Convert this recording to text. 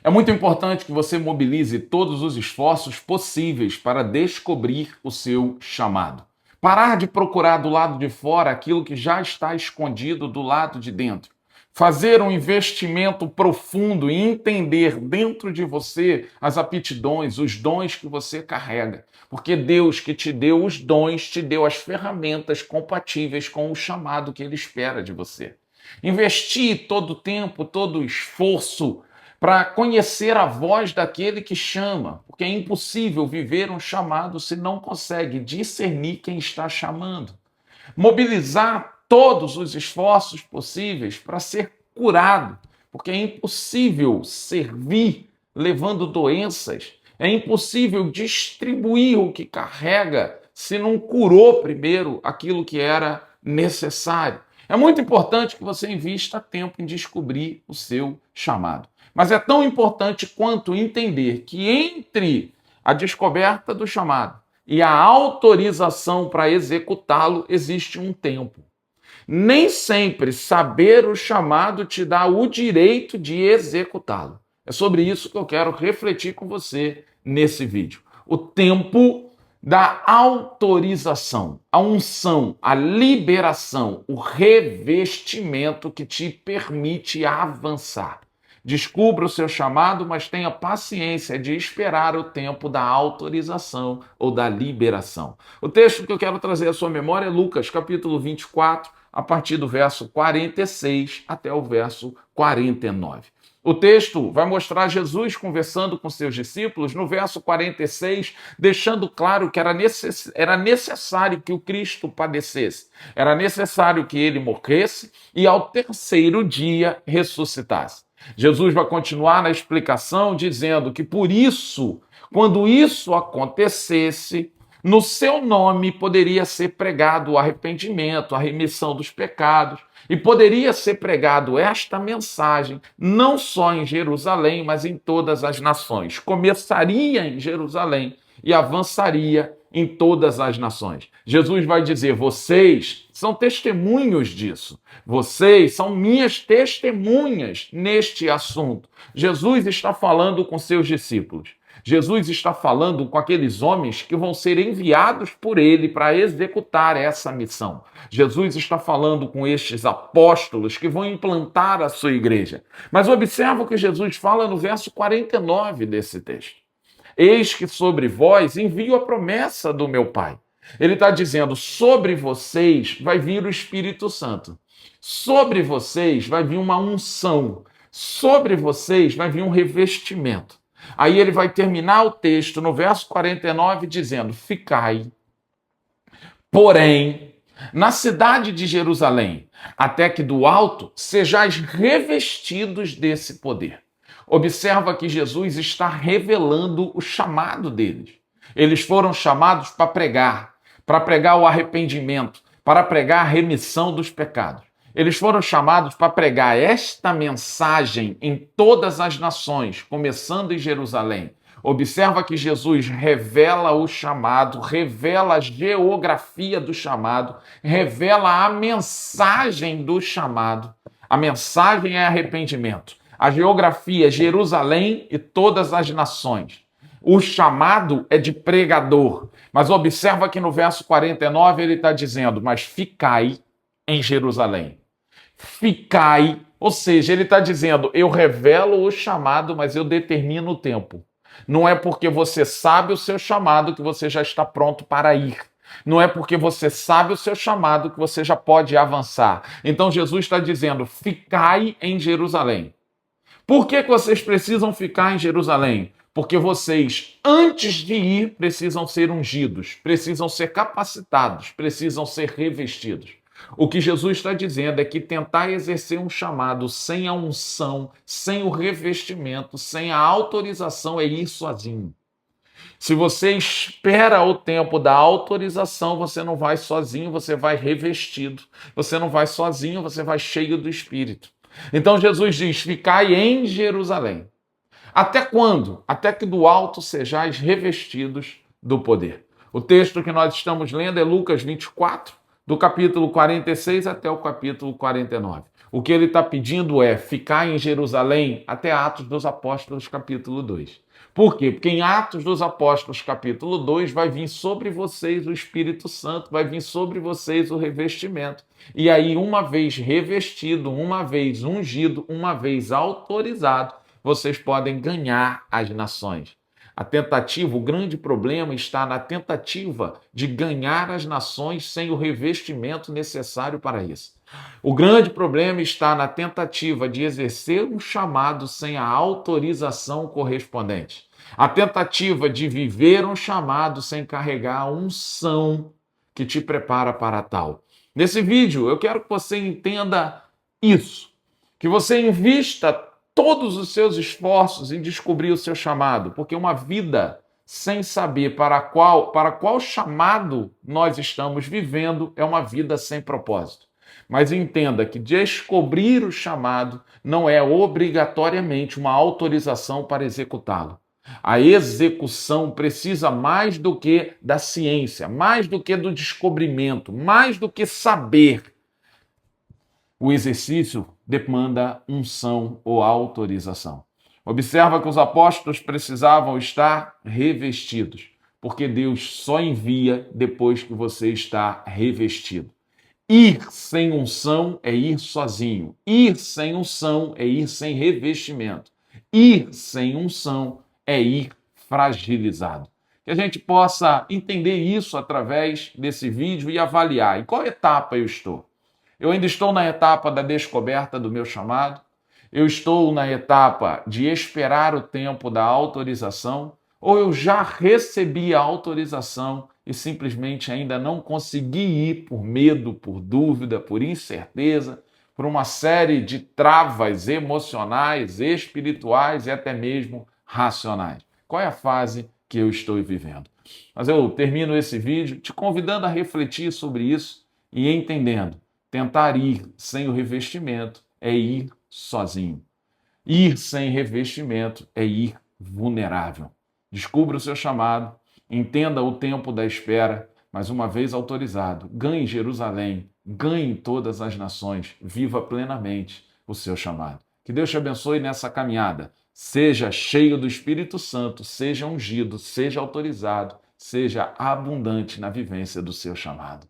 É muito importante que você mobilize todos os esforços possíveis para descobrir o seu chamado. Parar de procurar do lado de fora aquilo que já está escondido do lado de dentro. Fazer um investimento profundo e entender dentro de você as aptidões, os dons que você carrega. Porque Deus que te deu os dons, te deu as ferramentas compatíveis com o chamado que Ele espera de você. Investir todo o tempo, todo o esforço para conhecer a voz daquele que chama, porque é impossível viver um chamado se não consegue discernir quem está chamando. Mobilizar todos os esforços possíveis para ser curado, porque é impossível servir levando doenças, é impossível distribuir o que carrega se não curou primeiro aquilo que era necessário. É muito importante que você invista tempo em descobrir o seu chamado. Mas é tão importante quanto entender que entre a descoberta do chamado e a autorização para executá-lo existe um tempo. Nem sempre saber o chamado te dá o direito de executá-lo. É sobre isso que eu quero refletir com você nesse vídeo. O tempo da autorização, a unção, a liberação, o revestimento que te permite avançar. Descubra o seu chamado, mas tenha paciência de esperar o tempo da autorização ou da liberação. O texto que eu quero trazer à sua memória é Lucas, capítulo 24, a partir do verso 46 até o verso 49. O texto vai mostrar Jesus conversando com seus discípulos no verso 46, deixando claro que era necessário que o Cristo padecesse, era necessário que ele morresse e ao terceiro dia ressuscitasse. Jesus vai continuar na explicação dizendo que por isso, quando isso acontecesse, no seu nome poderia ser pregado o arrependimento, a remissão dos pecados, e poderia ser pregado esta mensagem não só em Jerusalém, mas em todas as nações. Começaria em Jerusalém e avançaria em todas as nações. Jesus vai dizer: vocês são testemunhos disso. Vocês são minhas testemunhas neste assunto. Jesus está falando com seus discípulos. Jesus está falando com aqueles homens que vão ser enviados por ele para executar essa missão. Jesus está falando com estes apóstolos que vão implantar a sua igreja. Mas observa o que Jesus fala no verso 49 desse texto. Eis que sobre vós envio a promessa do meu Pai. Ele está dizendo, sobre vocês vai vir o Espírito Santo. Sobre vocês vai vir uma unção. Sobre vocês vai vir um revestimento. Aí ele vai terminar o texto no verso 49 dizendo, ficai, porém, na cidade de Jerusalém, até que do alto sejais revestidos desse poder. Observa que Jesus está revelando o chamado deles. Eles foram chamados para pregar o arrependimento, para pregar a remissão dos pecados. Eles foram chamados para pregar esta mensagem em todas as nações, começando em Jerusalém. Observa que Jesus revela o chamado, revela a geografia do chamado, revela a mensagem do chamado. A mensagem é arrependimento. A geografia é Jerusalém e todas as nações. O chamado é de pregador. Mas observa que no verso 49 ele está dizendo, mas ficai em Jerusalém. Ficai, ou seja, ele está dizendo, eu revelo o chamado, mas eu determino o tempo. Não é porque você sabe o seu chamado que você já está pronto para ir. Não é porque você sabe o seu chamado que você já pode avançar. Então Jesus está dizendo, ficai em Jerusalém. Por que vocês precisam ficar em Jerusalém? Porque vocês, antes de ir, precisam ser ungidos, precisam ser capacitados, precisam ser revestidos. O que Jesus está dizendo é que tentar exercer um chamado sem a unção, sem o revestimento, sem a autorização é ir sozinho. Se você espera o tempo da autorização, você não vai sozinho, você vai revestido. Você não vai sozinho, você vai cheio do Espírito. Então Jesus diz, ficai em Jerusalém. Até quando? Até que do alto sejais revestidos do poder. O texto que nós estamos lendo é Lucas 24, do capítulo 46 até o capítulo 49. O que ele está pedindo é ficar em Jerusalém até Atos dos Apóstolos, capítulo 2. Por quê? Porque em Atos dos Apóstolos, capítulo 2, vai vir sobre vocês o Espírito Santo, vai vir sobre vocês o revestimento. E aí, uma vez revestido, uma vez ungido, uma vez autorizado, vocês podem ganhar as nações. A tentativa, o grande problema está na tentativa de ganhar as nações sem o revestimento necessário para isso. O grande problema está na tentativa de exercer um chamado sem a autorização correspondente. A tentativa de viver um chamado sem carregar a unção que te prepara para tal. Nesse vídeo, eu quero que você entenda isso, que você invista todos os seus esforços em descobrir o seu chamado, porque uma vida sem saber para qual chamado nós estamos vivendo é uma vida sem propósito. Mas entenda que descobrir o chamado não é obrigatoriamente uma autorização para executá-lo. A execução precisa mais do que da ciência, mais do que do descobrimento, mais do que saber. O exercício demanda unção ou autorização. Observa que os apóstolos precisavam estar revestidos, porque Deus só envia depois que você está revestido. Ir sem unção é ir sozinho. Ir sem unção é ir sem revestimento. Ir sem unção é ir fragilizado. Que a gente possa entender isso através desse vídeo e avaliar em qual etapa eu estou. Eu ainda estou na etapa da descoberta do meu chamado. Eu estou na etapa de esperar o tempo da autorização. Ou eu já recebi a autorização e simplesmente ainda não consegui ir por medo, por dúvida, por incerteza, por uma série de travas emocionais, espirituais e até mesmo racionais. Qual é a fase que eu estou vivendo? Mas eu termino esse vídeo te convidando a refletir sobre isso e entendendo. Tentar ir sem o revestimento é ir sozinho. Ir sem revestimento é ir vulnerável. Descubra o seu chamado, entenda o tempo da espera, mas uma vez autorizado, ganhe Jerusalém, ganhe todas as nações, viva plenamente o seu chamado. Que Deus te abençoe nessa caminhada. Seja cheio do Espírito Santo, seja ungido, seja autorizado, seja abundante na vivência do seu chamado.